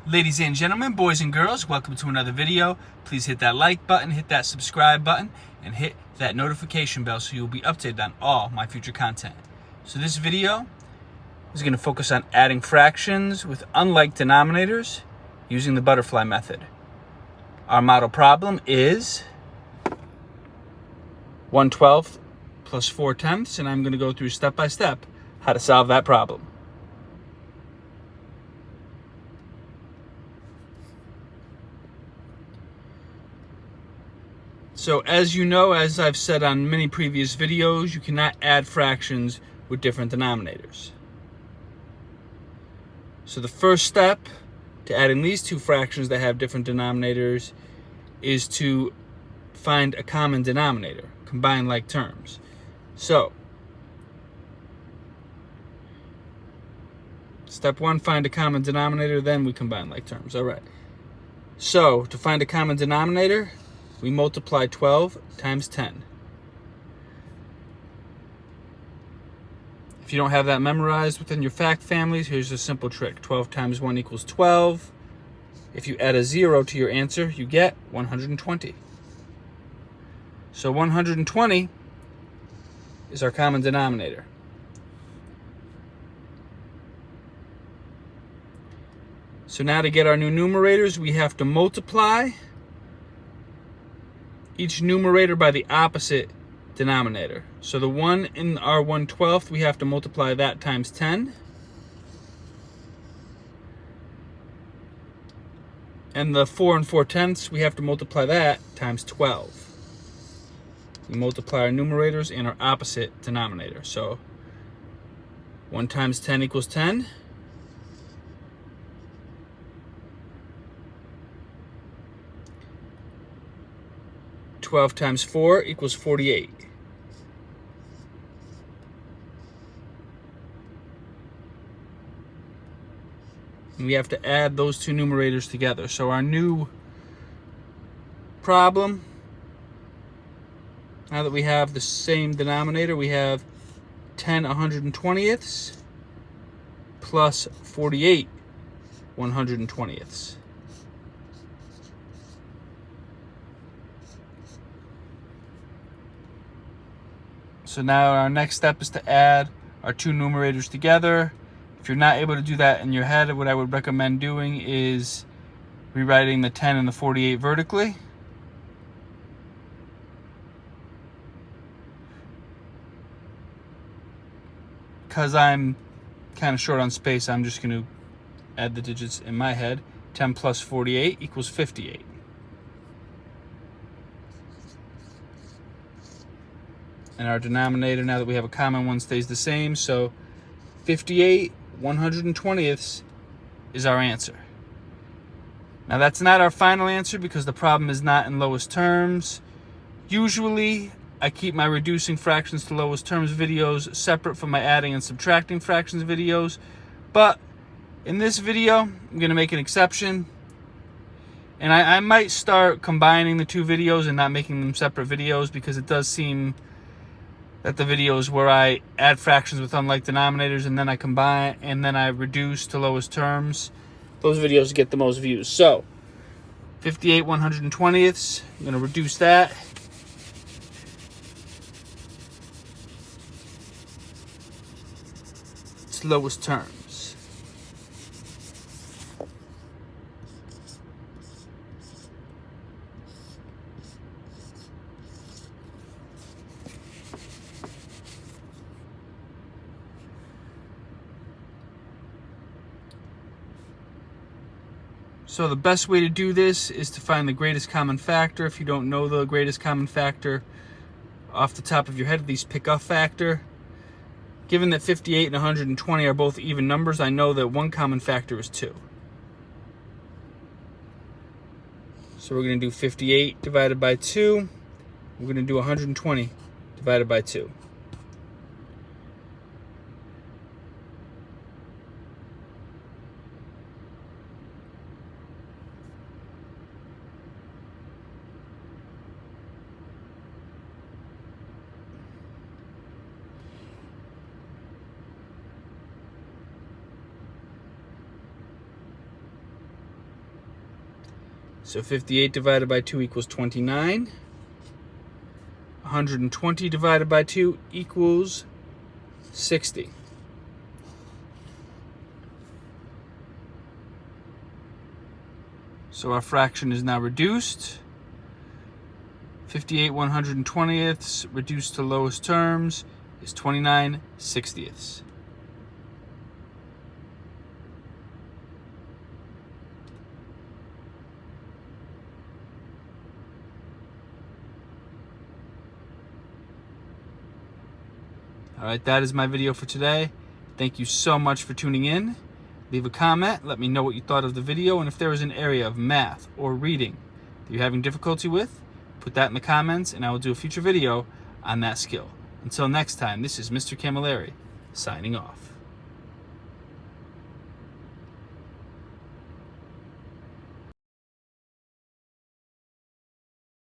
Ladies and gentlemen, boys and girls, welcome to another video. Please hit that like button, hit that subscribe button, and hit that notification bell so you'll be updated on all my future content. So this video is going to focus on adding fractions with unlike denominators using the butterfly method. Our model problem is 1/12 plus 4/10, and I'm going to go through step by step how to solve that problem. So as you know, as I've said on many previous videos, you cannot add fractions with different denominators. So the first step to adding these two fractions that have different denominators is to find a common denominator, combine like terms. So step one, find a common denominator, then we combine like terms. All right. So to find a common denominator, we multiply 12 times 10. If you don't have that memorized within your fact families, here's a simple trick. 12 times 1 equals 12. If you add a 0 to your answer, you get 120. So 120 is our common denominator. So now to get our new numerators, we have to multiply each numerator by the opposite denominator. So the 1 in our 1/12, we have to multiply that times 10. And the 4 and 4/10, we have to multiply that times 12. We multiply our numerators and our opposite denominator. So 1 times 10 equals 10. 12 times 4 equals 48. And we have to add those two numerators together. So our new problem, now that we have the same denominator, we have 10 120ths plus 48 120ths. So now our next step is to add our two numerators together. If you're not able to do that in your head, what I would recommend doing is rewriting the 10 and the 48 vertically. Because I'm kind of short on space, I'm just going to add the digits in my head. 10 plus 48 equals 58. And our denominator, now that we have a common one, stays the same. So 58 120ths is our answer. Now that's not our final answer because the problem is not in lowest terms. Usually I keep my reducing fractions to lowest terms videos separate from my adding and subtracting fractions videos. But in this video, I'm going to make an exception. And I might start combining the two videos and not making them separate videos, because it does seem that the videos where I add fractions with unlike denominators and then I combine and then I reduce to lowest terms, those videos get the most views. So 58 120ths, I'm going to reduce that. It's lowest terms. So the best way to do this is to find the greatest common factor. If you don't know the greatest common factor off the top of your head, at least pick a factor. Given that 58 and 120 are both even numbers, I know that one common factor is 2. So we're going to do 58 divided by 2. We're going to do 120 divided by 2. So 58 divided by 2 equals 29. 120 divided by 2 equals 60. So our fraction is now reduced. 58 120ths reduced to lowest terms is 29 60ths. All right, that is my video for today. Thank you so much for tuning in. Leave a comment, let me know what you thought of the video, and if there is an area of math or reading that you're having difficulty with, put that in the comments and I will do a future video on that skill. Until next time, this is Mr. Camilleri, signing off.